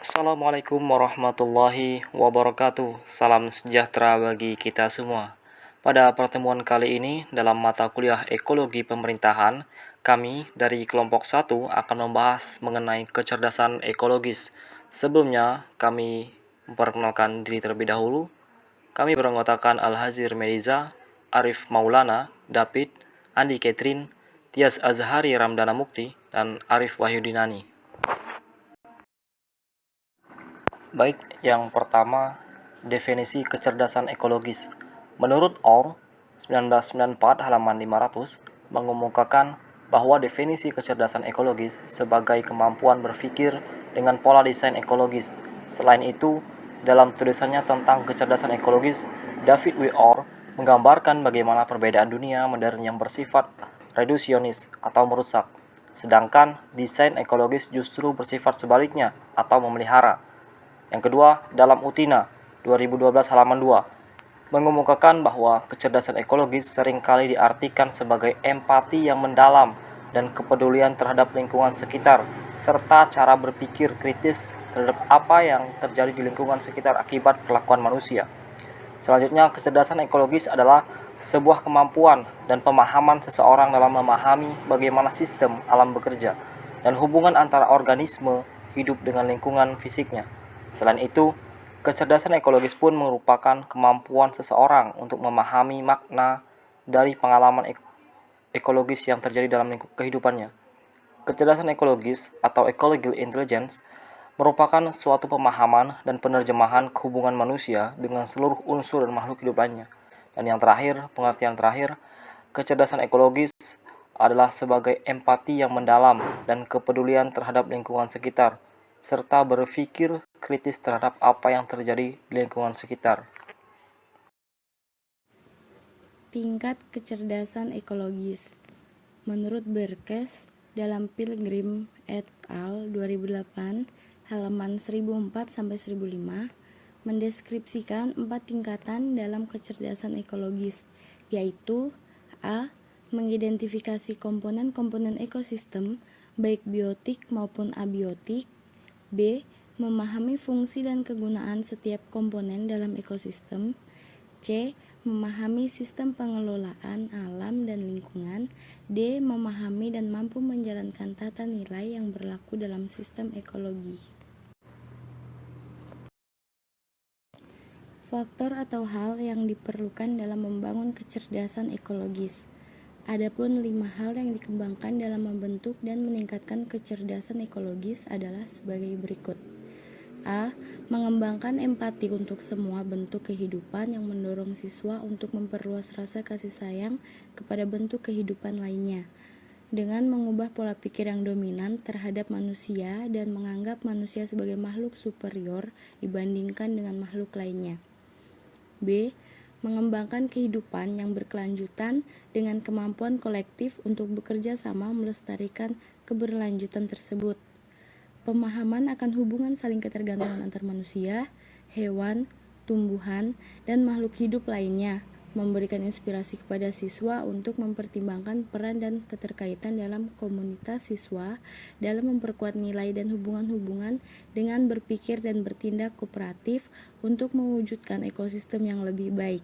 Assalamualaikum warahmatullahi wabarakatuh. Salam sejahtera bagi kita semua. Pada pertemuan kali ini dalam mata kuliah Ekologi Pemerintahan, kami dari kelompok 1 akan membahas mengenai kecerdasan ekologis. Sebelumnya, kami memperkenalkan diri terlebih dahulu. Kami beranggotakan Al-Hazir Meriza, Arif Maulana, David, Andi Catherine, Tias Azhari Ramdana Mukti, dan Arif Wahyudinani. Baik, yang pertama, definisi kecerdasan ekologis. Menurut Orr, 1994 halaman 500, mengemukakan bahwa definisi kecerdasan ekologis sebagai kemampuan berpikir dengan pola desain ekologis. Selain itu, dalam tulisannya tentang kecerdasan ekologis, David W. Orr menggambarkan bagaimana perbedaan dunia modern yang bersifat redusionis atau merusak, sedangkan desain ekologis justru bersifat sebaliknya atau memelihara. Yang kedua, dalam Utina 2012 halaman 2, mengemukakan bahwa kecerdasan ekologis seringkali diartikan sebagai empati yang mendalam dan kepedulian terhadap lingkungan sekitar, serta cara berpikir kritis terhadap apa yang terjadi di lingkungan sekitar akibat perlakuan manusia. Selanjutnya, kecerdasan ekologis adalah sebuah kemampuan dan pemahaman seseorang dalam memahami bagaimana sistem alam bekerja dan hubungan antara organisme hidup dengan lingkungan fisiknya. Selain itu, kecerdasan ekologis pun merupakan kemampuan seseorang untuk memahami makna dari pengalaman ekologis yang terjadi dalam kehidupannya. Kecerdasan ekologis atau ecological intelligence merupakan suatu pemahaman dan penerjemahan hubungan manusia dengan seluruh unsur dan makhluk hidup lainnya. Dan yang terakhir, pengertian terakhir, kecerdasan ekologis adalah sebagai empati yang mendalam dan kepedulian terhadap lingkungan sekitar, serta berpikir kritis terhadap apa yang terjadi di lingkungan sekitar. Tingkat kecerdasan ekologis. Menurut Berkes, dalam Pilgrim et al. 2008, halaman 1004-1005, mendeskripsikan 4 tingkatan dalam kecerdasan ekologis, yaitu A. Mengidentifikasi komponen-komponen ekosistem, baik biotik maupun abiotik. B. Memahami fungsi dan kegunaan setiap komponen dalam ekosistem. C. Memahami sistem pengelolaan alam dan lingkungan. D. Memahami dan mampu menjalankan tata nilai yang berlaku dalam sistem ekologi. Faktor atau hal yang diperlukan dalam membangun kecerdasan ekologis. Adapun 5 hal yang dikembangkan dalam membentuk dan meningkatkan kecerdasan ekologis adalah sebagai berikut. A. Mengembangkan empati untuk semua bentuk kehidupan yang mendorong siswa untuk memperluas rasa kasih sayang kepada bentuk kehidupan lainnya, dengan mengubah pola pikir yang dominan terhadap manusia dan menganggap manusia sebagai makhluk superior dibandingkan dengan makhluk lainnya. B. Mengembangkan kehidupan yang berkelanjutan dengan kemampuan kolektif untuk bekerja sama melestarikan keberlanjutan tersebut. Pemahaman akan hubungan saling ketergantungan antar manusia, hewan, tumbuhan, dan makhluk hidup lainnya, memberikan inspirasi kepada siswa untuk mempertimbangkan peran dan keterkaitan dalam komunitas siswa dalam memperkuat nilai dan hubungan-hubungan dengan berpikir dan bertindak kooperatif untuk mewujudkan ekosistem yang lebih baik.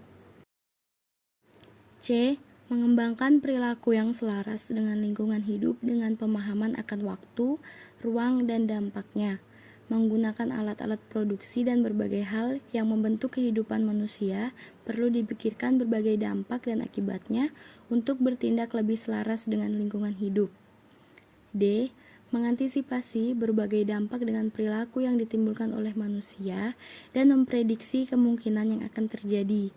C. Mengembangkan perilaku yang selaras dengan lingkungan hidup dengan pemahaman akan waktu, ruang, dan dampaknya, menggunakan alat-alat produksi dan berbagai hal yang membentuk kehidupan manusia, perlu dipikirkan berbagai dampak dan akibatnya untuk bertindak lebih selaras dengan lingkungan hidup. D. Mengantisipasi berbagai dampak dengan perilaku yang ditimbulkan oleh manusia dan memprediksi kemungkinan yang akan terjadi.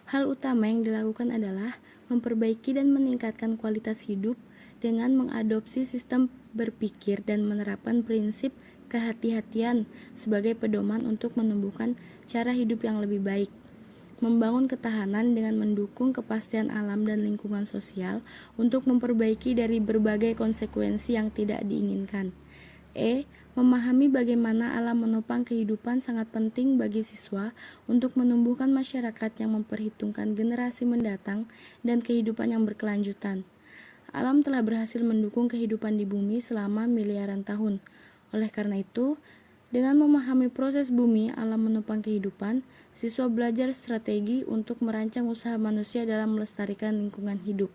Hal utama yang dilakukan adalah memperbaiki dan meningkatkan kualitas hidup dengan mengadopsi sistem berpikir dan menerapkan prinsip kehati-hatian sebagai pedoman untuk menumbuhkan cara hidup yang lebih baik. Membangun ketahanan dengan mendukung kepastian alam dan lingkungan sosial untuk memperbaiki dari berbagai konsekuensi yang tidak diinginkan. E. Memahami bagaimana alam menopang kehidupan sangat penting bagi siswa untuk menumbuhkan masyarakat yang memperhitungkan generasi mendatang dan kehidupan yang berkelanjutan. Alam telah berhasil mendukung kehidupan di bumi selama miliaran tahun. Oleh karena itu, Dengan memahami proses bumi alam menopang kehidupan, siswa belajar strategi untuk merancang usaha manusia dalam melestarikan lingkungan hidup.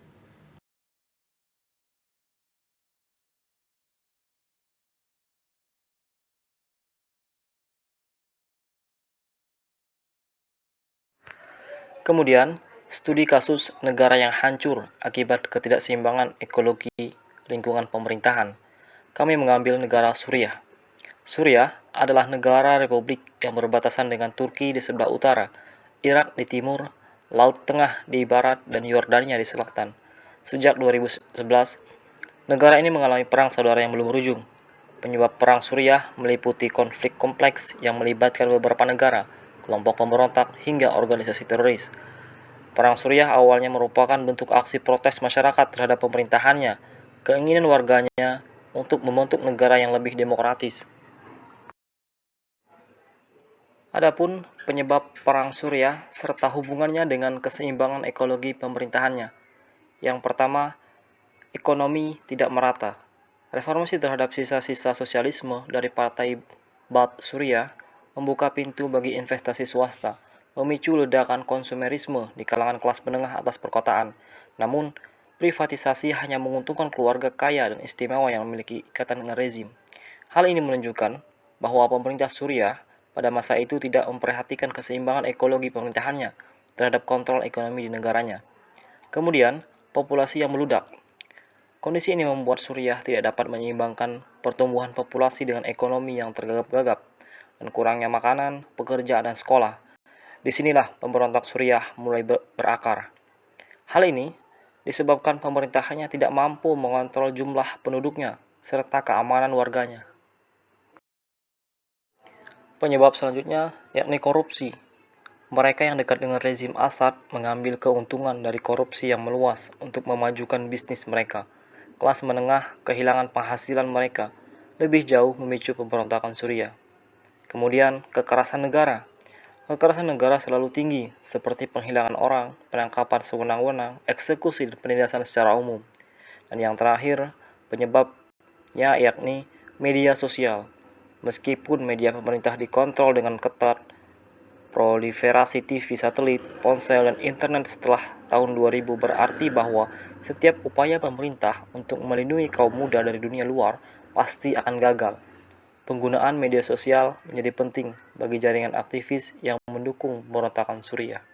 Kemudian, studi kasus negara yang hancur akibat ketidakseimbangan ekologi lingkungan pemerintahan. Kami mengambil negara Suriah. Suriah adalah negara republik yang berbatasan dengan Turki di sebelah utara, Irak di timur, Laut Tengah di barat, dan Yordania di selatan. Sejak 2011, negara ini mengalami perang saudara yang belum berujung. Penyebab perang Suriah meliputi konflik kompleks yang melibatkan beberapa negara, kelompok pemberontak, hingga organisasi teroris. Perang Suriah awalnya merupakan bentuk aksi protes masyarakat terhadap pemerintahannya, keinginan warganya untuk membentuk negara yang lebih demokratis. Adapun penyebab perang Suriah serta hubungannya dengan keseimbangan ekologi pemerintahannya. Yang pertama, ekonomi tidak merata. Reformasi terhadap sisa-sisa sosialisme dari Partai Baath Suriah membuka pintu bagi investasi swasta, memicu ledakan konsumerisme di kalangan kelas menengah atas perkotaan. Namun, privatisasi hanya menguntungkan keluarga kaya dan istimewa yang memiliki ikatan dengan rezim. Hal ini menunjukkan bahwa pemerintah Suriah pada masa itu tidak memperhatikan keseimbangan ekologi pemerintahannya terhadap kontrol ekonomi di negaranya. Kemudian, populasi yang meludak. Kondisi ini membuat Suriah tidak dapat menyeimbangkan pertumbuhan populasi dengan ekonomi yang tergagap-gagap dan kurangnya makanan, pekerjaan, dan sekolah. Disinilah pemberontak Suriah mulai berakar. Hal ini disebabkan pemerintahannya tidak mampu mengontrol jumlah penduduknya serta keamanan warganya. Penyebab selanjutnya yakni korupsi. Mereka yang dekat dengan rezim Assad mengambil keuntungan dari korupsi yang meluas untuk memajukan bisnis mereka. Kelas menengah kehilangan penghasilan mereka, lebih jauh memicu pemberontakan Suriah. Kemudian, kekerasan negara. Kekerasan negara selalu tinggi, seperti penghilangan orang, penangkapan sewenang-wenang, eksekusi, dan penindasan secara umum. Dan yang terakhir, penyebabnya yakni media sosial. Meskipun media pemerintah dikontrol dengan ketat, proliferasi TV satelit, ponsel, dan internet setelah tahun 2000 berarti bahwa setiap upaya pemerintah untuk melindungi kaum muda dari dunia luar pasti akan gagal. Penggunaan media sosial menjadi penting bagi jaringan aktivis yang mendukung pemberontakan Suriah.